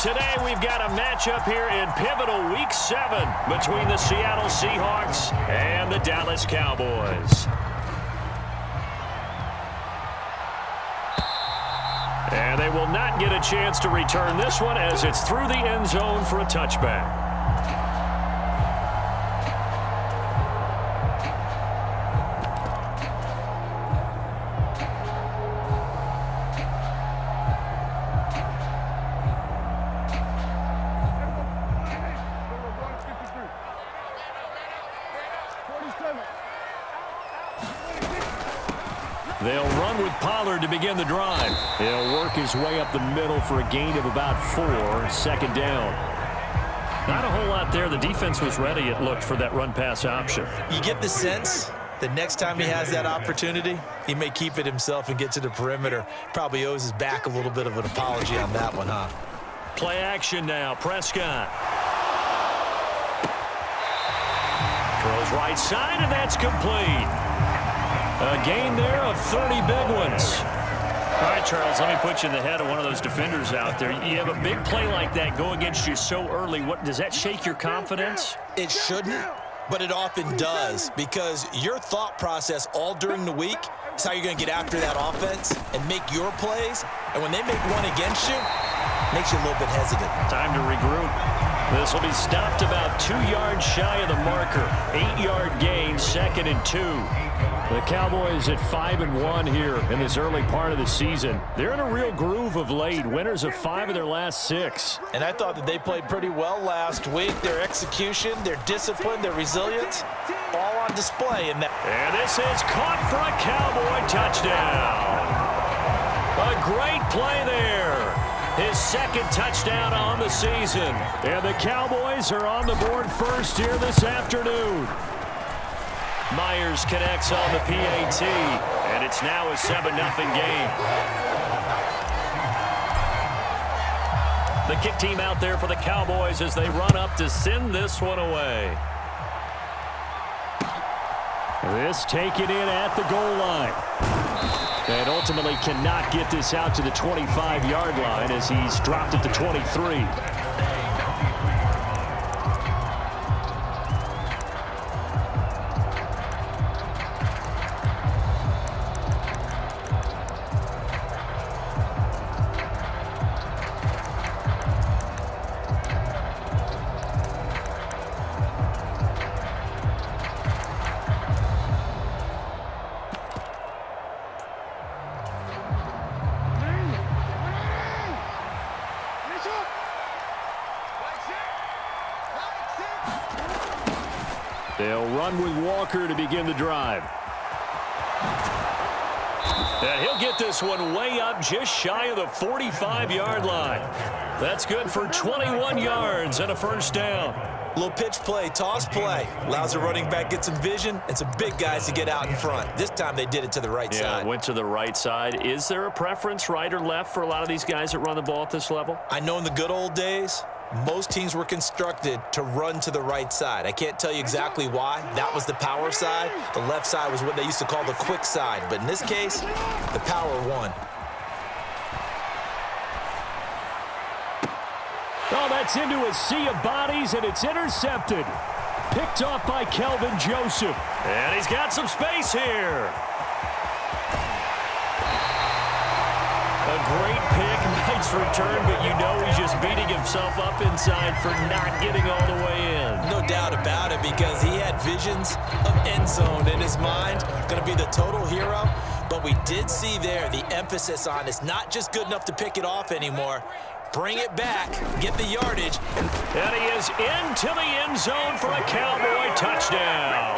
Today we've got a matchup here in pivotal Week 7 between the Seattle Seahawks and the Dallas Cowboys. And they will not get a chance to return this one as it's through the end zone for a touchback. They'll run with Pollard to begin the drive. He'll work his way up the middle for a gain of about 4, second down. Not a whole lot there. The defense was ready, it looked, for that run-pass option. You get the sense that next time he has that opportunity, he may keep it himself and get to the perimeter. Probably owes his back a little bit of an apology on that one, huh? Play action now. Prescott. Throws right side, and that's complete. A gain there of 30 big ones. All right, Charles, let me put you in the head of one of those defenders out there. You have a big play like that go against you so early. Does that shake your confidence? It shouldn't, but it often does, because your thought process all during the week is how you're going to get after that offense and make your plays. And when they make one against you, it makes you a little bit hesitant. Time to regroup. This will be stopped about 2 yards shy of the marker. 8-yard gain, 2nd and 2. The Cowboys at 5-1 here in this early part of the season. They're in a real groove of late. Winners of 5 of their last 6. And I thought that they played pretty well last week. Their execution, their discipline, their resilience, all on display. And this is caught for a Cowboy touchdown. A great play there. His 2nd touchdown on the season. And the Cowboys are on the board first here this afternoon. Myers connects on the PAT, and it's now a 7-0 game. The kick team out there for the Cowboys as they run up to send this one away. This taken in at the goal line. And ultimately cannot get this out to the 25-yard line as he's dropped at the 23. They'll run with Walker to begin the drive. And he'll get this one way up just shy of the 45-yard line. That's good for 21 yards and a first down. Little pitch play, toss play. Allows the running back get some vision and some big guys to get out in front. This time they did it to the right side. Yeah, went to the right side. Is there a preference, right or left, for a lot of these guys that run the ball at this level? I know in the good old days, most teams were constructed to run to the right side. I can't tell you exactly why. That was the power side. The left side was what they used to call the quick side. But in this case, the power won. Oh, that's into a sea of bodies, and it's intercepted. Picked off by Kelvin Joseph. And he's got some space here. A great pick, nice return, but you know he's just beating himself up inside for not getting all the way in. No doubt about it, because he had visions of end zone in his mind. Going to be the total hero. But we did see there the emphasis on it's not just good enough to pick it off anymore. Bring it back, get the yardage. And he is into the end zone for a Cowboy touchdown.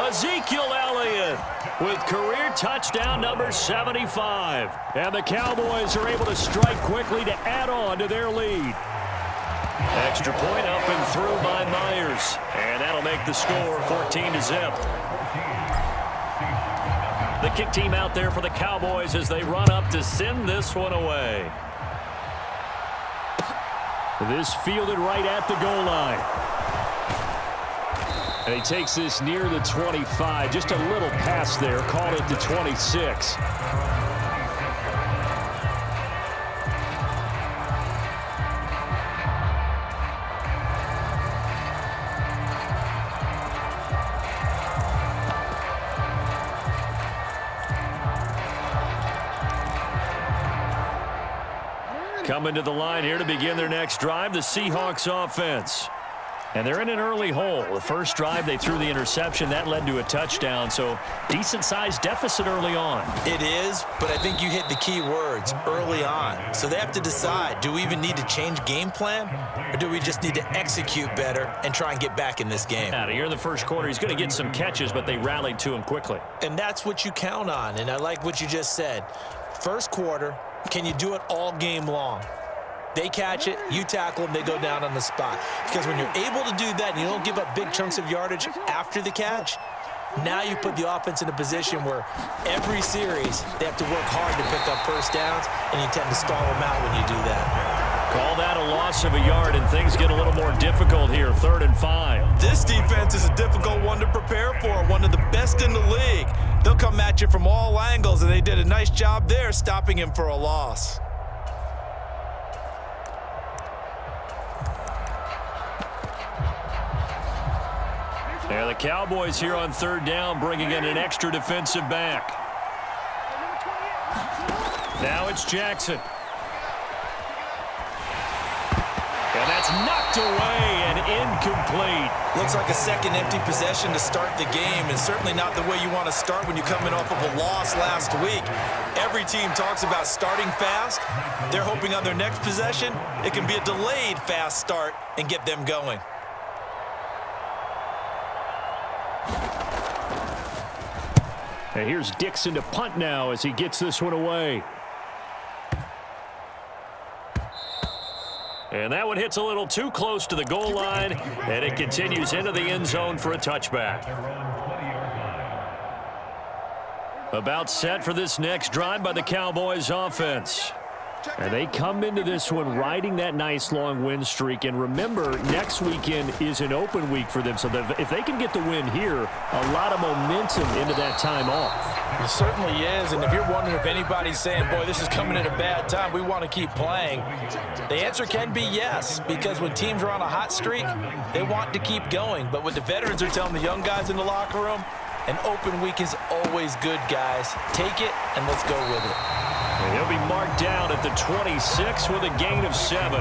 Ezekiel Elliott with career touchdown number 75. And the Cowboys are able to strike quickly to add on to their lead. Extra point up and through by Myers. And that'll make the score 14-0. The kick team out there for the Cowboys as they run up to send this one away. This fielded right at the goal line. And he takes this near the 25. Just a little pass there. Called it the 26. Coming to the line here to begin their next drive, the Seahawks offense. And they're in an early hole. The first drive, they threw the interception. That led to a touchdown, so decent-sized deficit early on. It is, but I think you hit the key words, early on. So they have to decide, do we even need to change game plan, or do we just need to execute better and try and get back in this game? Here in the first quarter, he's going to get some catches, but they rallied to him quickly. And that's what you count on, and I like what you just said. First quarter, can you do it all game long? They catch it, you tackle them, they go down on the spot. Because when you're able to do that and you don't give up big chunks of yardage after the catch, now you put the offense in a position where every series they have to work hard to pick up first downs, and you tend to stall them out when you do that. Call that a loss of a yard, and things get a little more difficult here, 3rd and 5. This defense is a difficult one to prepare for, one of the best in the league. They'll come at you from all angles, and they did a nice job there stopping him for a loss. Yeah, the Cowboys here on 3rd down, bringing in an extra defensive back. Now it's Jackson. And that's knocked away and incomplete. Looks like a second empty possession to start the game, and certainly not the way you want to start when you're coming off of a loss last week. Every team talks about starting fast. They're hoping on their next possession, it can be a delayed fast start and get them going. And here's Dixon to punt now as he gets this one away. And that one hits a little too close to the goal line, and it continues into the end zone for a touchback. About set for this next drive by the Cowboys offense. And they come into this one riding that nice long win streak. And remember, next weekend is an open week for them. So if they can get the win here, a lot of momentum into that time off. It certainly is. And if you're wondering if anybody's saying, boy, this is coming at a bad time, we want to keep playing, the answer can be yes. Because when teams are on a hot streak, they want to keep going. But what the veterans are telling the young guys in the locker room, an open week is always good, guys. Take it and let's go with it. And he'll be marked down at the 26 with a gain of 7.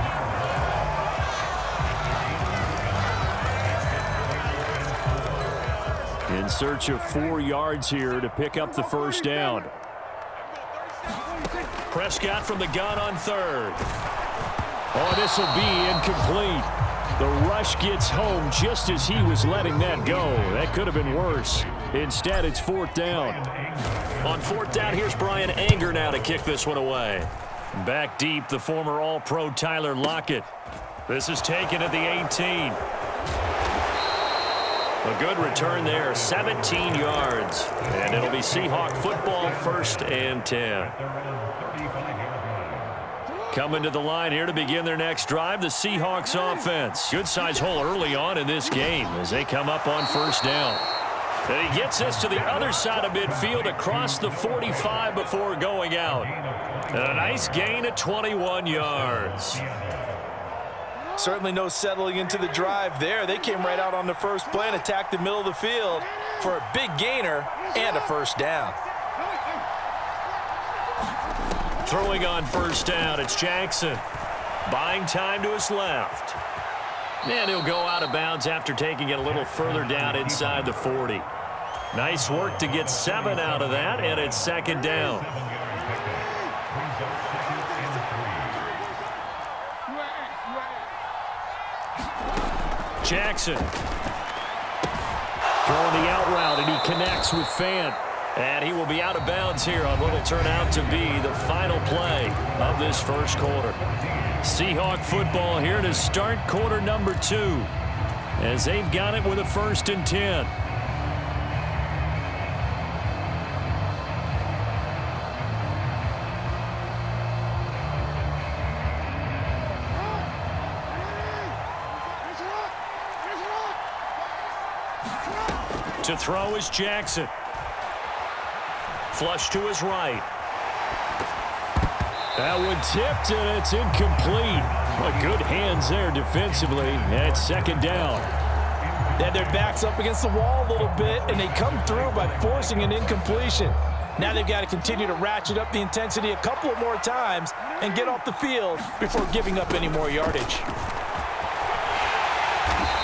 In search of 4 yards here to pick up the first down. Prescott from the gun on 3rd. Oh, this will be incomplete. The rush gets home just as he was letting that go. That could have been worse. Instead, it's 4th down. On 4th down, here's Brian Anger now to kick this one away. Back deep, the former All-Pro Tyler Lockett. This is taken at the 18. A good return there, 17 yards. And it'll be Seahawk football, 1st and 10. Coming to the line here to begin their next drive, the Seahawks offense. Good size hole early on in this game as they come up on 1st down. And he gets this to the other side of midfield across the 45 before going out. And a nice gain of 21 yards. Certainly no settling into the drive there. They came right out on the first play and attacked the middle of the field for a big gainer and a 1st down. Throwing on 1st down, it's Jackson. Buying time to his left. And he'll go out of bounds after taking it a little further down inside the 40. Nice work to get 7 out of that, and it's 2nd down. Jackson. Throwing the out route, and he connects with Fant. And he will be out of bounds here on what will turn out to be the final play of this first quarter. Seahawk football here to start quarter number 2 as they've got it with a 1st and 10. To throw is Jackson. Flush to his right. That one tipped, and it's incomplete. But good hands there defensively. And it's 2nd down. They had their backs up against the wall a little bit, and they come through by forcing an incompletion. Now they've got to continue to ratchet up the intensity a couple of more times and get off the field before giving up any more yardage.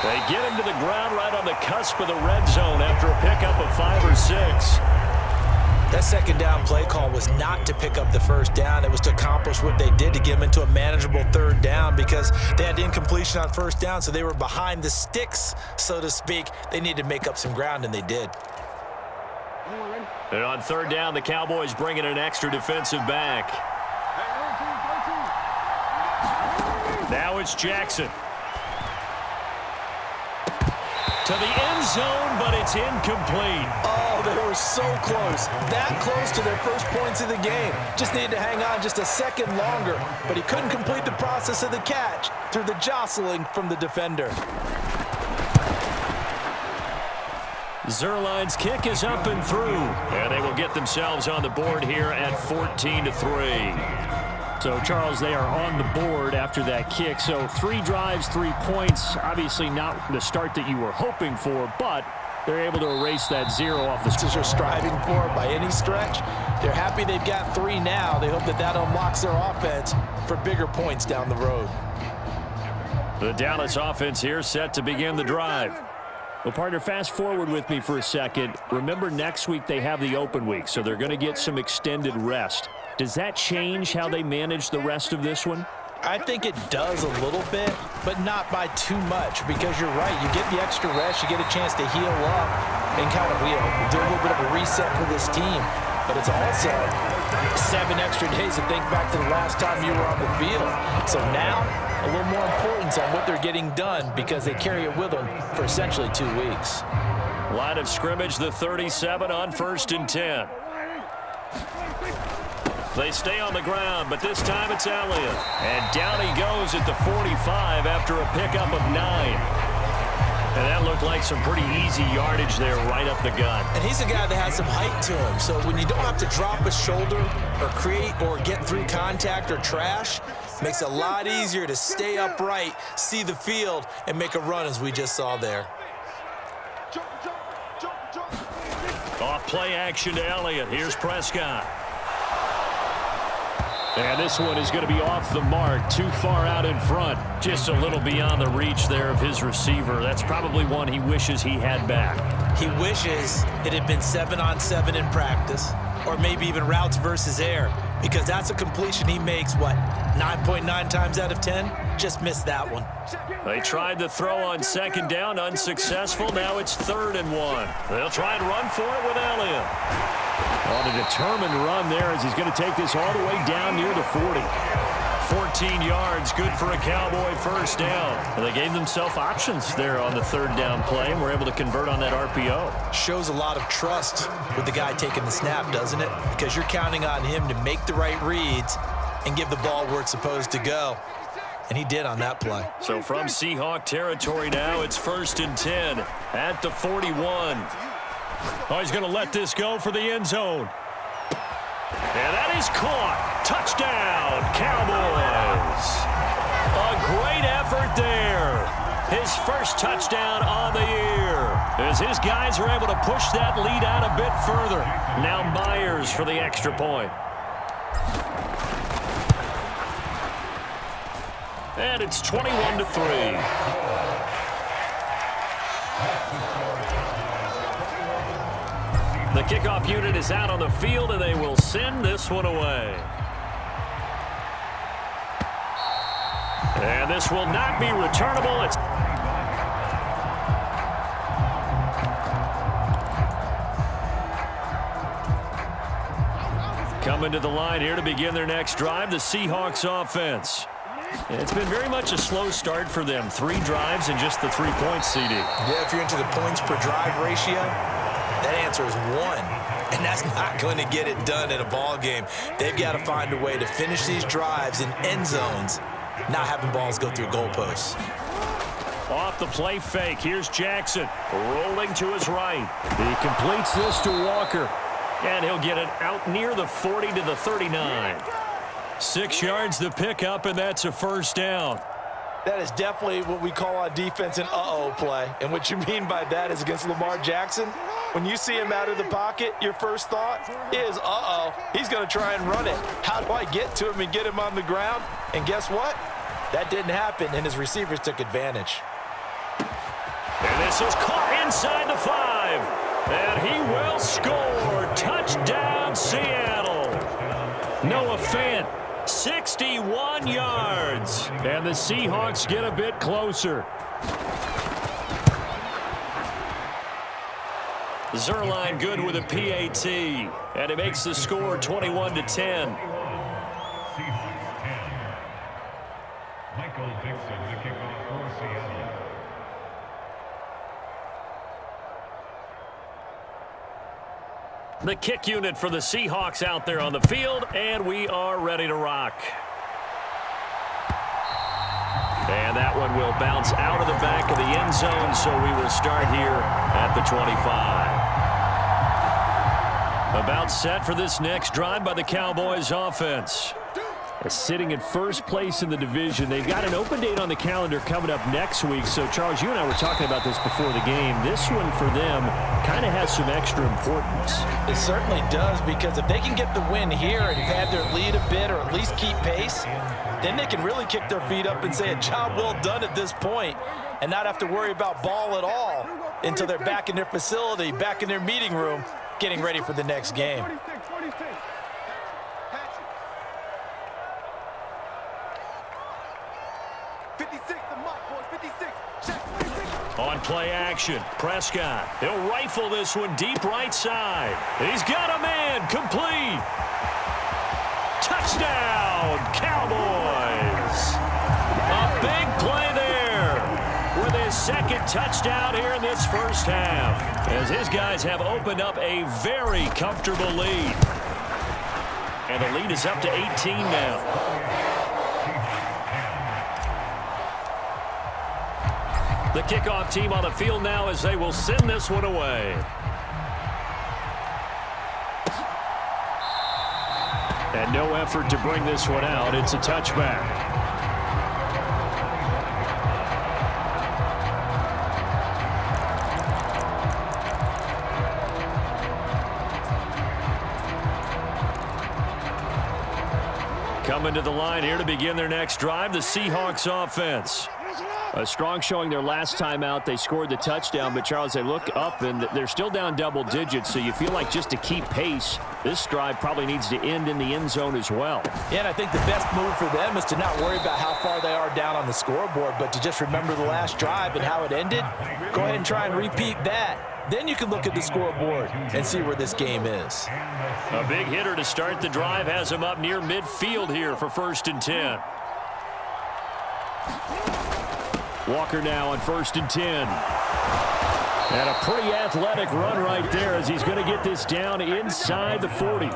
They get him to the ground right on the cusp of the red zone after a pickup of 5 or 6. That second down play call was not to pick up the first down. It was to accomplish what they did to get them into a manageable third down because they had incompletion on first down, so they were behind the sticks, so to speak. They needed to make up some ground, and they did. And on third down, the Cowboys bring in an extra defensive back. Now it's Jackson. To the end zone, but it's incomplete. Oh, they were so close. That close to their first points of the game. Just needed to hang on just a second longer, but he couldn't complete the process of the catch through the jostling from the defender. Zerline's kick is up and through, and they will get themselves on the board here at 14-3. So, Charles, they are on the board after that kick. So 3 drives, 3 points. Obviously not the start that you were hoping for, but they're able to erase that 0 off the They're striving for by any stretch. They're happy they've got 3 now. They hope that unlocks their offense for bigger points down the road. The Dallas offense here set to begin the drive. Well, partner, fast forward with me for a second. Remember, next week they have the open week, so they're going to get some extended rest. Does that change how they manage the rest of this one? I think it does a little bit, but not by too much, because you're right. You get the extra rest, you get a chance to heal up and kind of do a little bit of a reset for this team. But it's also 7 extra days to think back to the last time you were on the field. So now, a little more importance on what they're getting done because they carry it with them for essentially 2 weeks. Line of scrimmage, the 37 on 1st and 10. They stay on the ground, but this time it's Elliott. And down he goes at the 45 after a pickup of 9. And that looked like some pretty easy yardage there right up the gut. And he's a guy that has some height to him. So when you don't have to drop a shoulder or create or get through contact or trash, makes it a lot easier to stay upright, see the field, and make a run as we just saw there. Off play action to Elliott. Here's Prescott. And this one is going to be off the mark, too far out in front. Just a little beyond the reach there of his receiver. That's probably one he wishes he had back. He wishes it had been 7-on-7 in practice, or maybe even routes versus air, because that's a completion he makes, 9.9 times out of 10? Just missed that one. They tried the throw on 2nd down, unsuccessful. Now it's 3rd and 1. They'll try and run for it with Elliott. On a determined run there as he's going to take this all the way down near the 40. 14 yards, good for a Cowboy first down. And they gave themselves options there on the 3rd down play and were able to convert on that RPO. Shows a lot of trust with the guy taking the snap, doesn't it? Because you're counting on him to make the right reads and give the ball where it's supposed to go. And he did on that play. So from Seahawk territory now, it's 1st and 10 at the 41. Oh, he's going to let this go for the end zone. And that is caught. Touchdown, Cowboys. A great effort there. His first touchdown on the year. As his guys are able to push that lead out a bit further. Now Myers for the extra point. And it's 21-3. The kickoff unit is out on the field, and they will send this one away. And this will not be returnable. It's coming to the line here to begin their next drive, the Seahawks offense. It's been very much a slow start for them. 3 drives and just the 3 points, CD. Yeah, if you're into the points per drive ratio, that answer is 1. And that's not going to get it done in a ball game. They've got to find a way to finish these drives in end zones, not having balls go through goalposts. Off the play fake, here's Jackson rolling to his right. He completes this to Walker, and he'll get it out near the 40 to the 39. 6 yards the pickup, and that's a first down. That is definitely what we call on defense an uh-oh play. And what you mean by that is against Lamar Jackson, when you see him out of the pocket, your first thought is, uh-oh, he's going to try and run it. How do I get to him and get him on the ground? And guess what? That didn't happen, and his receivers took advantage. And this is caught inside the 5. And he will score. Touchdown, Seattle. Noah Fant, 61 yards. And the Seahawks get a bit closer. Zerline good with a PAT. And it makes the score 21-10. Michael Dixon, the kickoff for Seattle. The kick unit for the Seahawks out there on the field, and we are ready to rock. And that one will bounce out of the back of the end zone, so we will start here at the 25. About set for this next drive by the Cowboys offense. Sitting in first place in the division. They've got an open date on the calendar coming up next week. So, Charles, you and I were talking about this before the game. This one for them kind of has some extra importance. It certainly does, because if they can get the win here and have their lead a bit or at least keep pace, then they can really kick their feet up and say a job well done at this point and not have to worry about ball at all until they're back in their facility, back in their meeting room, getting ready for the next game. On play action, Prescott. He'll rifle this one deep right side. He's got a man, complete. Touchdown, Cowboys. A big play there with his second touchdown here in this first half, as his guys have opened up a very comfortable lead. And the lead is up to 18 now. The kickoff team on the field now as they will send this one away. And no effort to bring this one out. It's a touchback. Coming to the line here to begin their next drive, the Seahawks offense. A strong showing their last time out. They scored the touchdown, but, Charles, they look up, and they're still down double digits, so you feel like just to keep pace, this drive probably needs to end in the end zone as well. Yeah, and I think the best move for them is to not worry about how far they are down on the scoreboard, but to just remember the last drive and how it ended. Go ahead and try and repeat that. Then you can look at the scoreboard and see where this game is. A big hitter to start the drive has him up near midfield here for 1st and 10. Walker now on 1st and 10. And a pretty athletic run right there as he's going to get this down inside the 40.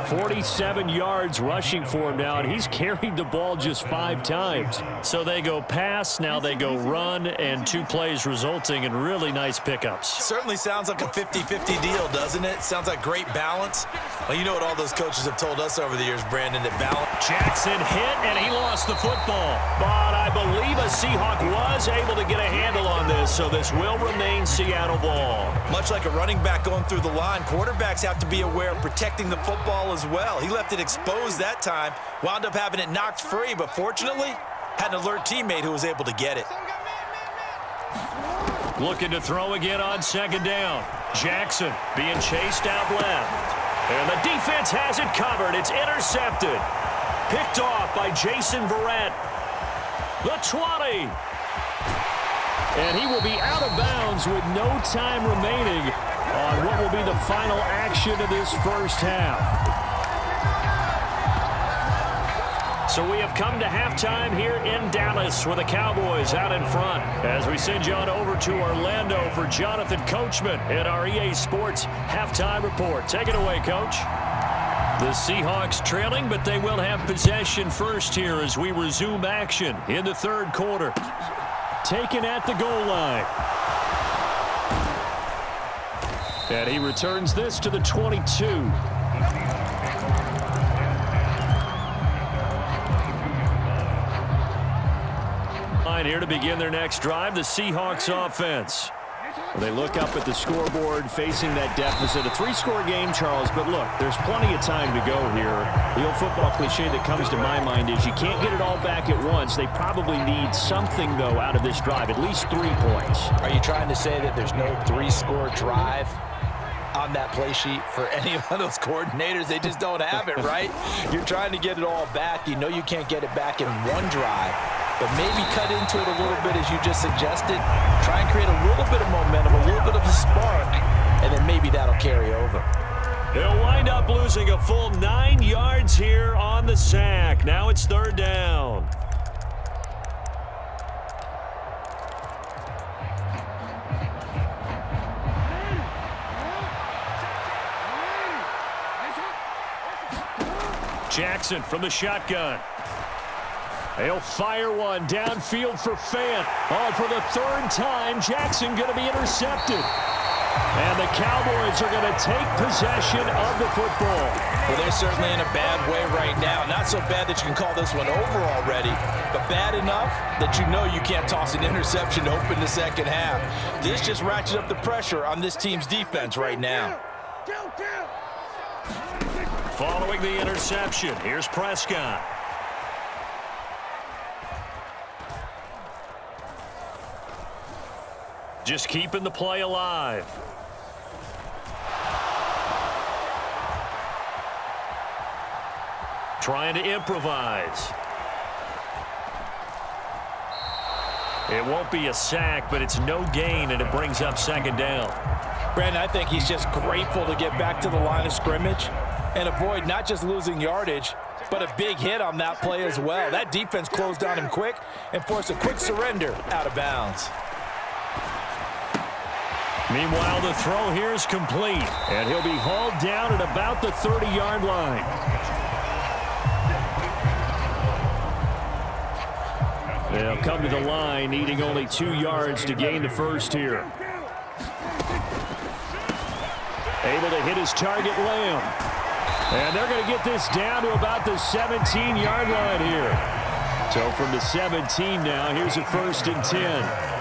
47 yards rushing for him now, and he's carried the ball just 5 times. So they go pass, now they go run, and 2 plays resulting in really nice pickups. Certainly sounds like a 50-50 deal, doesn't it? Sounds like great balance. Well, you know what all those coaches have told us over the years, Brandon, that balance. Jackson hit, and he lost the football. But I believe a Seahawk was able to get a handle on this, so this will remain Seattle ball. Much like a running back going through the line, quarterbacks have to be aware of protecting the football as well. He left it exposed that time, wound up having it knocked free, but fortunately, had an alert teammate who was able to get it. Looking to throw again on 2nd down. Jackson being chased out left. And the defense has it covered. It's intercepted. Picked off by Jason Verrett. The 20. And he will be out of bounds with no time remaining on what will be the final action of this first half. So we have come to halftime here in Dallas with the Cowboys out in front as we send you on over to Orlando for Jonathan Coachman in our EA Sports halftime report. Take it away, Coach. The Seahawks trailing, but they will have possession first here as we resume action in the 3rd quarter. Taken at the goal line. And he returns this to the 22. Line here to begin their next drive, the Seahawks offense. Well, they look up at the scoreboard facing that deficit. A 3-score game, Charles, but look, there's plenty of time to go here. The old football cliche that comes to my mind is you can't get it all back at once. They probably need something, though, out of this drive, at least 3 points. Are you trying to say that there's no 3-score drive on that play sheet for any of those coordinators? They just don't have it, right? You're trying to get it all back. You know you can't get it back in one drive, but maybe cut into it a little bit as you just suggested. Try and create a little bit of momentum, a little bit of a spark, and then maybe that'll carry over. They'll wind up losing a full 9 yards here on the sack. Now it's 3rd down. Jackson from the shotgun. He'll fire one downfield for Fant. Oh, for the 3rd time, Jackson going to be intercepted. And the Cowboys are going to take possession of the football. Well, they're certainly in a bad way right now. Not so bad that you can call this one over already, but bad enough that you know you can't toss an interception to open the second half. This just ratchets up the pressure on this team's defense right now. Following the interception, here's Prescott. Just keeping the play alive. Trying to improvise. It won't be a sack, but it's no gain, and it brings up 2nd down. Brandon, I think he's just grateful to get back to the line of scrimmage and avoid not just losing yardage, but a big hit on that play as well. That defense closed on him quick and forced a quick surrender out of bounds. Meanwhile, the throw here is complete, and he'll be hauled down at about the 30-yard line. They'll come to the line, needing only 2 yards to gain the first here. Able to hit his target, Lamb. And they're going to get this down to about the 17-yard line here. So from the 17 now, here's a 1st and 10.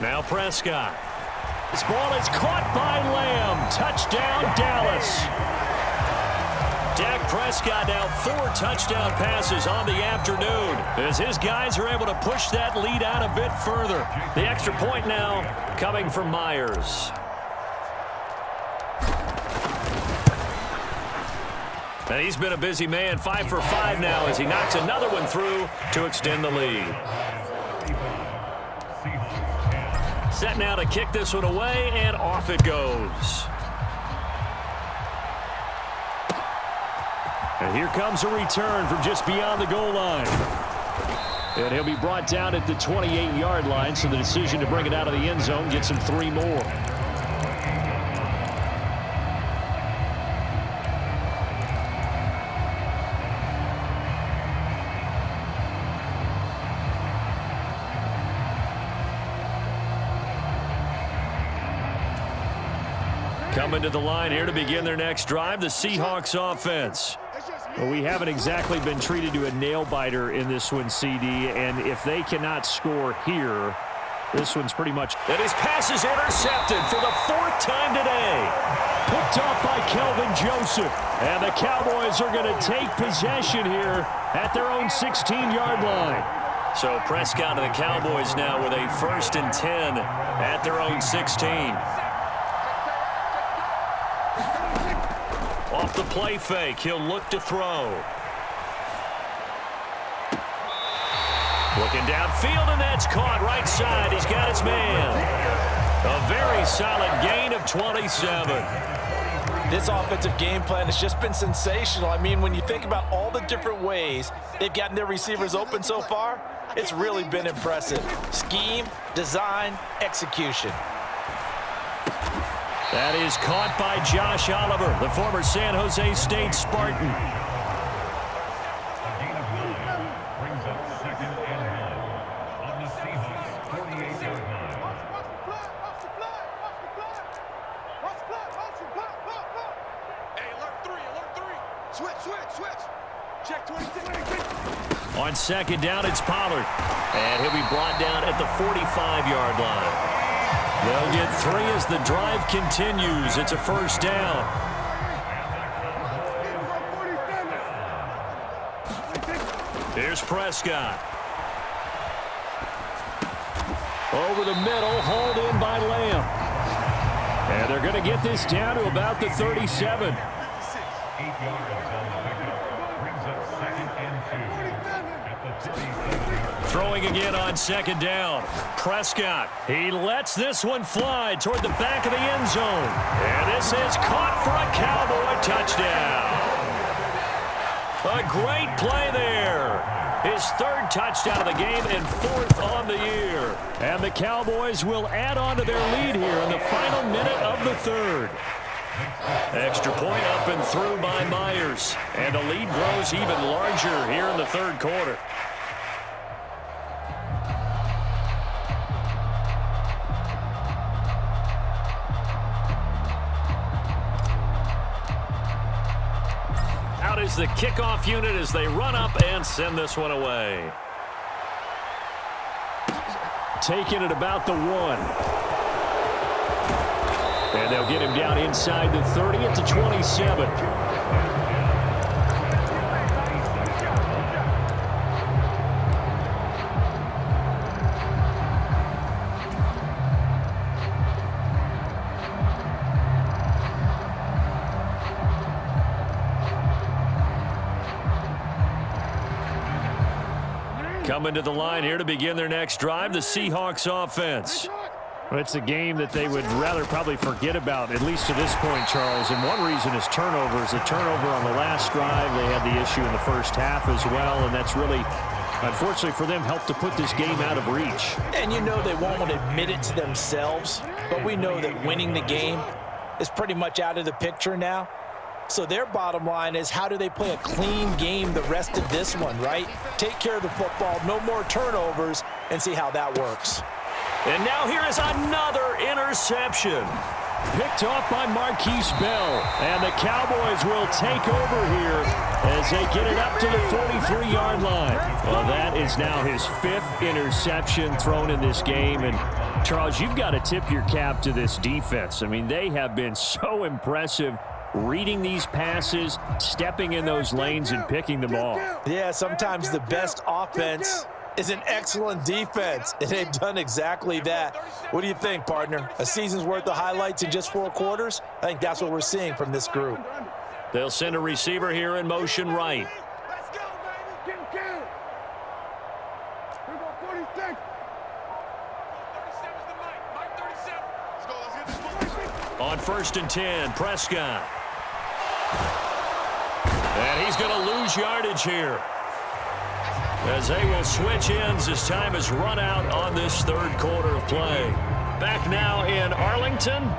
Now Prescott. This ball is caught by Lamb. Touchdown, Dallas. Dak Prescott now 4 touchdown passes on the afternoon as his guys are able to push that lead out a bit further. The extra point now coming from Myers. And he's been a busy man, 5 for 5 now as he knocks another one through to extend the lead. Set now to kick this one away, and off it goes. And here comes a return from just beyond the goal line. And he'll be brought down at the 28-yard line, so the decision to bring it out of the end zone gets him 3 more. Coming to the line here to begin their next drive, the Seahawks offense. Well, we haven't exactly been treated to a nail-biter in this one, CD, and if they cannot score here, this one's pretty much... And his pass is intercepted for the 4th time today. Picked off by Kelvin Joseph. And the Cowboys are going to take possession here at their own 16-yard line. So Prescott and the Cowboys now with a 1st and 10 at their own 16. Off the play fake, he'll look to throw. Looking downfield, and that's caught right side. He's got his man. A very solid gain of 27. This offensive game plan has just been sensational. I mean, when you think about all the different ways they've gotten their receivers open so far, it's really been impressive. Scheme, design, execution. That is caught by Josh Oliver, the former San Jose State Spartan. A gain of 9 brings up 2nd and 1 on the Seahawks. On second down, it's Pollard. And he'll be brought down at the 45-yard line. They'll get 3 as the drive continues. It's a first down. Here's Prescott. Over the middle, hauled in by Lamb. And they're going to get this down to about the 37. 8 yards on the pickup. Brings up 2nd and 2 at the 37. Throwing again on second down. Prescott. He lets this one fly toward the back of the end zone. And this is caught for a Cowboy touchdown. A great play there. His 3rd touchdown of the game and 4th on the year. And the Cowboys will add on to their lead here in the final minute of the 3rd. Extra point up and through by Myers. And the lead grows even larger here in the 3rd quarter. Out is the kickoff unit as they run up and send this one away. Taking it about the 1. And they'll get him down inside the 30 at the 27. Coming to the line here to begin their next drive, the Seahawks offense. Well, it's a game that they would rather probably forget about, at least to this point, Charles. And one reason is turnovers. A turnover on the last drive. They had the issue in the first half as well, and that's really, unfortunately for them, helped to put this game out of reach. And you know they won't admit it to themselves, but we know that winning the game is pretty much out of the picture now. So their bottom line is, how do they play a clean game the rest of this one, right? Take care of the football, no more turnovers, and see how that works. And now here is another interception. Picked off by Marquise Bell. And the Cowboys will take over here as they get it up to the 43-yard line. Well, that is now his 5th interception thrown in this game. And, Charles, you've got to tip your cap to this defense. I mean, they have been so impressive reading these passes, stepping in those lanes, and picking them off. Yeah, sometimes the best offense is an excellent defense, and they've done exactly that. What do you think, partner? A season's worth of highlights in just 4 quarters? I think that's what we're seeing from this group. They'll send a receiver here in motion right. Let's go, baby. Get him killed. Here go 46. 37's the mic. Mike 37. Let's go. Let's get this ball. On 1st and 10, Prescott. And he's going to lose yardage here, as they will switch ends as time has run out on this 3rd quarter of play. Back now in Arlington.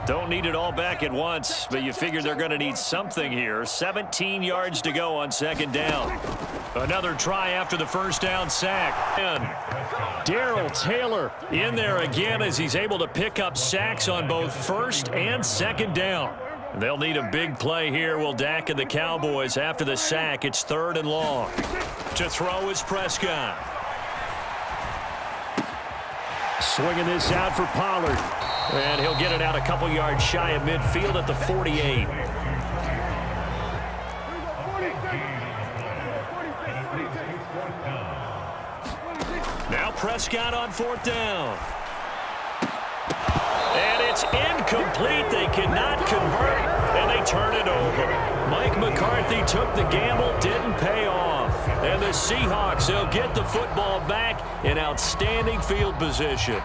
Don't need it all back at once, but you figure they're going to need something here. 17 yards to go on 2nd down. Another try after the 1st down sack. And Darrell Taylor in there again as he's able to pick up sacks on both 1st and 2nd down. They'll need a big play here, will Dak and the Cowboys. After the sack, it's 3rd and long. To throw is Prescott. Swinging this out for Pollard. And he'll get it out a couple yards shy of midfield at the 48. Now Prescott on 4th down. And it's incomplete. They cannot convert, and they turn it over. Mike McCarthy took the gamble, didn't pay off. And the Seahawks, they'll get the football back in outstanding field position.